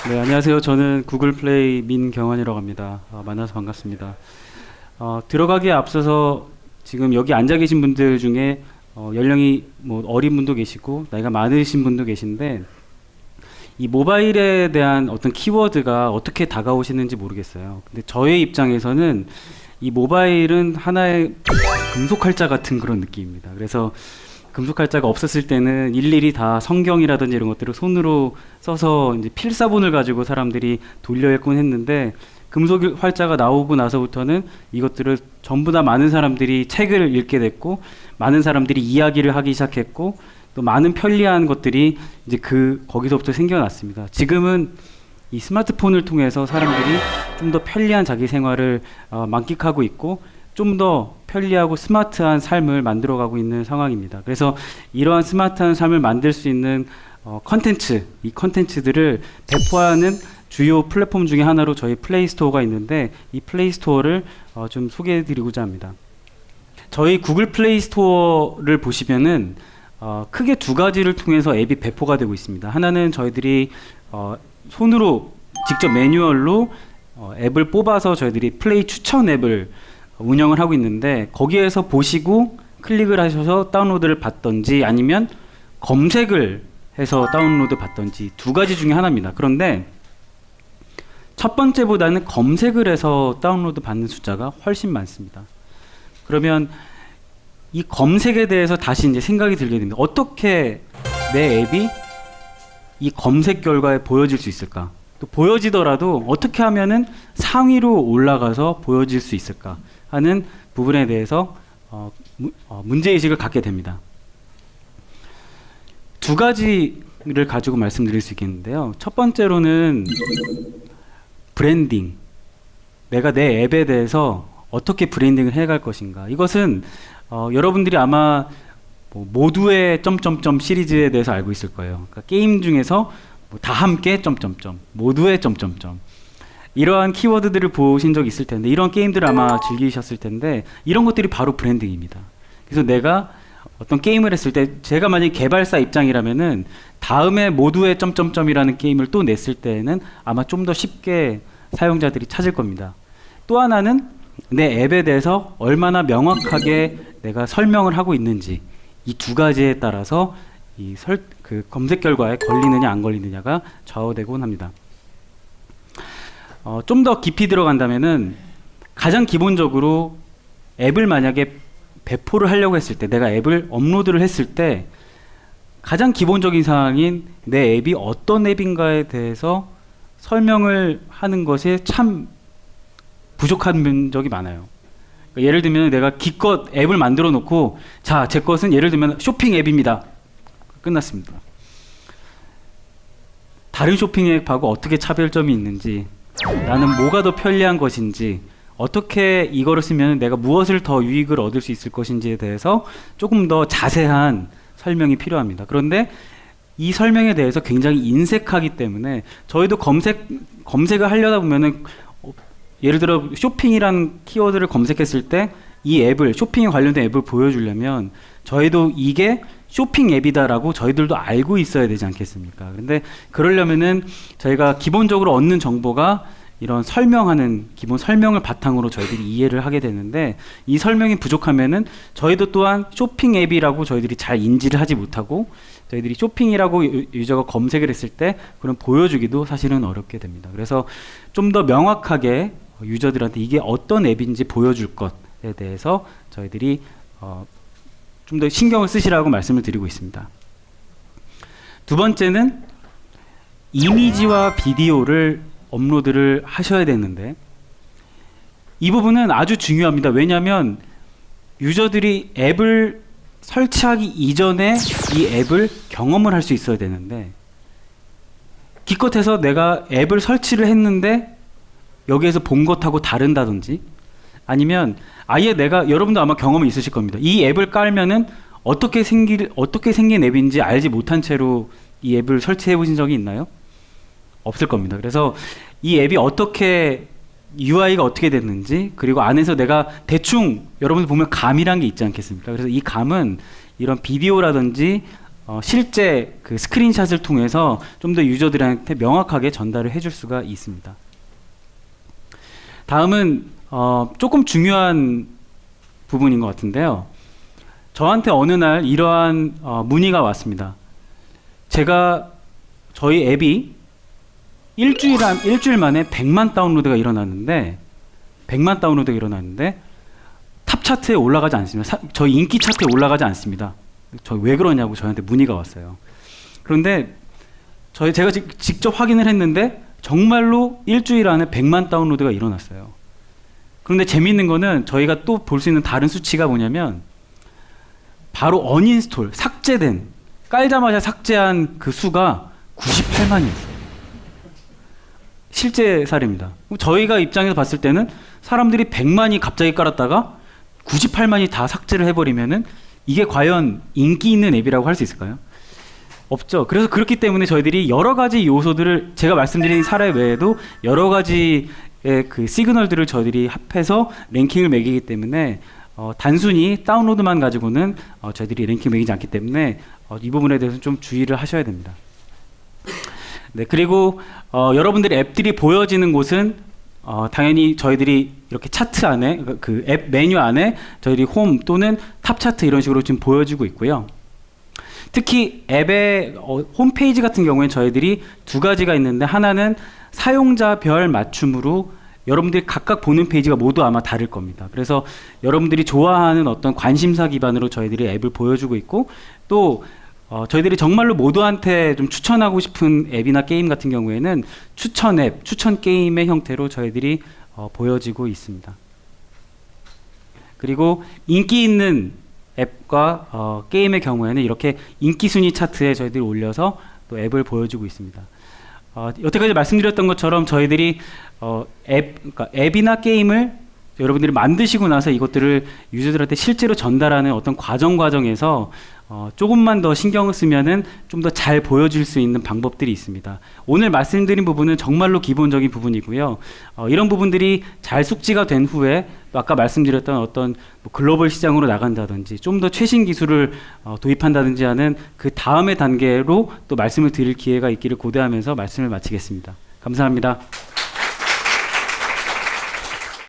네, 안녕하세요. 저는 구글 플레이 민경환이라고 합니다. 만나서 반갑습니다. 들어가기에 앞서서 지금 여기 앉아 계신 분들 중에 연령이 뭐 어린 분도 계시고 나이가 많으신 분도 계신데 이 모바일에 대한 어떤 키워드가 어떻게 다가오시는지 모르겠어요. 근데 저의 입장에서는 이 모바일은 하나의 금속활자 같은 그런 느낌입니다. 그래서 금속활자가 없었을 때는 일일이 다 성경이라든지 이런 것들을 손으로 써서 이제 필사본을 가지고 사람들이 돌려 읽곤 했는데, 금속활자가 나오고 나서부터는 이것들을 전부 다 많은 사람들이 책을 읽게 됐고, 많은 사람들이 이야기를 하기 시작했고, 또 많은 편리한 것들이 이제 거기서부터 생겨났습니다. 지금은 이 스마트폰을 통해서 사람들이 좀 더 편리한 자기 생활을 만끽하고 있고, 좀 더 편리하고 스마트한 삶을 만들어가고 있는 상황입니다. 그래서 이러한 스마트한 삶을 만들 수 있는 이 컨텐츠들을 배포하는 주요 플랫폼 중에 하나로 저희 플레이스토어가 있는데, 이 플레이스토어를 좀 소개해드리고자 합니다. 저희 구글 플레이스토어를 보시면은 크게 두 가지를 통해서 앱이 배포가 되고 있습니다. 하나는 저희들이 손으로 직접 매뉴얼로 앱을 뽑아서 저희들이 플레이 추천 앱을 운영을 하고 있는데, 거기에서 보시고 클릭을 하셔서 다운로드를 받던지 아니면 검색을 해서 다운로드 받던지 두 가지 중에 하나입니다. 그런데 첫 번째보다는 검색을 해서 다운로드 받는 숫자가 훨씬 많습니다. 그러면 이 검색에 대해서 다시 이제 생각이 들게 됩니다. 어떻게 내 앱이 이 검색 결과에 보여질 수 있을까? 또 보여지더라도 어떻게 하면은 상위로 올라가서 보여질 수 있을까 하는 부분에 대해서 문제의식을 갖게 됩니다. 두 가지를 가지고 말씀드릴 수 있겠는데요. 첫 번째로는 브랜딩. 내가 내 앱에 대해서 어떻게 브랜딩을 해갈 것인가. 이것은 여러분들이 아마 모두의 점점점 시리즈에 대해서 알고 있을 거예요. 그러니까 게임 중에서 다 함께 점점점, 모두의 점점점, 이러한 키워드들을 보신 적 있을 텐데, 이런 게임들을 아마 즐기셨을 텐데, 이런 것들이 바로 브랜딩입니다. 그래서 내가 어떤 게임을 했을 때, 제가 만약 개발사 입장이라면은 다음에 모두의 점점점이라는 게임을 또 냈을 때는 아마 좀 더 쉽게 사용자들이 찾을 겁니다. 또 하나는 내 앱에 대해서 얼마나 명확하게 내가 설명을 하고 있는지, 이 두 가지에 따라서 그 검색 결과에 걸리느냐 안 걸리느냐가 좌우되곤 합니다. 좀 더 깊이 들어간다면은, 가장 기본적으로 앱을 만약에 배포를 하려고 했을 때, 내가 앱을 업로드를 했을 때 가장 기본적인 사항인 내 앱이 어떤 앱인가에 대해서 설명을 하는 것에 참 부족한 적이 많아요. 그러니까 예를 들면 내가 기껏 앱을 만들어 놓고, 자, 제 것은 예를 들면 쇼핑 앱입니다. 끝났습니다. 다른 쇼핑 앱하고 어떻게 차별점이 있는지, 나는 뭐가 더 편리한 것인지, 어떻게 이거를 쓰면 내가 무엇을 더 유익을 얻을 수 있을 것인지에 대해서 조금 더 자세한 설명이 필요합니다. 그런데 이 설명에 대해서 굉장히 인색하기 때문에 저희도 검색을 하려다 보면은 예를 들어 쇼핑이라는 키워드를 검색했을 때 이 앱을, 쇼핑에 관련된 앱을 보여주려면 저희도 이게 쇼핑 앱이다라고 저희들도 알고 있어야 되지 않겠습니까? 근데 그러려면은 저희가 기본적으로 얻는 정보가 이런 설명하는 기본 설명을 바탕으로 저희들이 이해를 하게 되는데, 이 설명이 부족하면은 저희도 또한 쇼핑 앱이라고 저희들이 잘 인지를 하지 못하고, 저희들이 쇼핑이라고 유저가 검색을 했을 때 그런 보여주기도 사실은 어렵게 됩니다. 그래서 좀 더 명확하게 유저들한테 이게 어떤 앱인지 보여줄 것에 대해서 저희들이 좀 더 신경을 쓰시라고 말씀을 드리고 있습니다. 두 번째는 이미지와 비디오를 업로드를 하셔야 되는데, 이 부분은 아주 중요합니다. 왜냐하면 유저들이 앱을 설치하기 이전에 이 앱을 경험을 할 수 있어야 되는데, 기껏해서 내가 앱을 설치를 했는데 여기에서 본 것하고 다른다든지, 아니면 아예 여러분도 아마 경험이 있으실 겁니다. 이 앱을 깔면은 어떻게 생긴 앱인지 알지 못한 채로 이 앱을 설치해 보신 적이 있나요? 없을 겁니다. 그래서 이 앱이 UI가 어떻게 됐는지, 그리고 안에서 내가 대충, 여러분들 보면 감이란 게 있지 않겠습니까? 그래서 이 감은 이런 비디오라든지 실제 그 스크린샷을 통해서 좀 더 유저들한테 명확하게 전달을 해줄 수가 있습니다. 다음은 조금 중요한 부분인 것 같은데요. 저한테 어느 날 이러한 문의가 왔습니다. 저희 앱이 일주일 만에 100만 다운로드가 일어났는데 탑 차트에 올라가지 않습니다. 저희 인기 차트에 올라가지 않습니다. 저 왜 그러냐고 저한테 문의가 왔어요. 그런데 제가 직접 확인을 했는데 정말로 일주일 안에 100만 다운로드가 일어났어요. 그런데 재미있는 거는 저희가 또 볼 수 있는 다른 수치가 뭐냐면 바로 언인스톨, 깔자마자 삭제한 그 수가 98만이었어요. 실제 사례입니다. 저희가 입장에서 봤을 때는 사람들이 100만이 갑자기 깔았다가 98만이 다 삭제를 해버리면은 이게 과연 인기 있는 앱이라고 할 수 있을까요? 없죠. 그래서 그렇기 때문에 저희들이 여러 가지 요소들을 제가 말씀드린 사례 외에도 여러 가지의 그 시그널들을 저희들이 합해서 랭킹을 매기기 때문에 단순히 다운로드만 가지고는 저희들이 랭킹 매기지 않기 때문에 이 부분에 대해서 좀 주의를 하셔야 됩니다. 네, 그리고 여러분들의 앱들이 보여지는 곳은 당연히 저희들이 이렇게 차트 안에 그 앱 메뉴 안에 저희들이 홈 또는 탑 차트 이런 식으로 지금 보여지고 있고요. 특히 앱의 홈페이지 같은 경우에는 저희들이 두 가지가 있는데 하나는 사용자별 맞춤으로 여러분들이 각각 보는 페이지가 모두 아마 다를 겁니다. 그래서 여러분들이 좋아하는 어떤 관심사 기반으로 저희들이 앱을 보여주고 있고 또 저희들이 정말로 모두한테 좀 추천하고 싶은 앱이나 게임 같은 경우에는 추천 앱, 추천 게임의 형태로 저희들이 보여지고 있습니다. 그리고 인기 있는 앱과 게임의 경우에는 이렇게 인기 순위 차트에 저희들이 올려서 또 앱을 보여주고 있습니다. 여태까지 말씀드렸던 것처럼 저희들이 그러니까 앱이나 게임을 여러분들이 만드시고 나서 이것들을 유저들한테 실제로 전달하는 어떤 과정에서 조금만 더 신경을 쓰면은 좀 더 잘 보여줄 수 있는 방법들이 있습니다. 오늘 말씀드린 부분은 정말로 기본적인 부분이고요. 이런 부분들이 잘 숙지가 된 후에 또 아까 말씀드렸던 어떤 뭐 글로벌 시장으로 나간다든지 좀 더 최신 기술을 도입한다든지 하는 그 다음의 단계로 또 말씀을 드릴 기회가 있기를 고대하면서 말씀을 마치겠습니다. 감사합니다.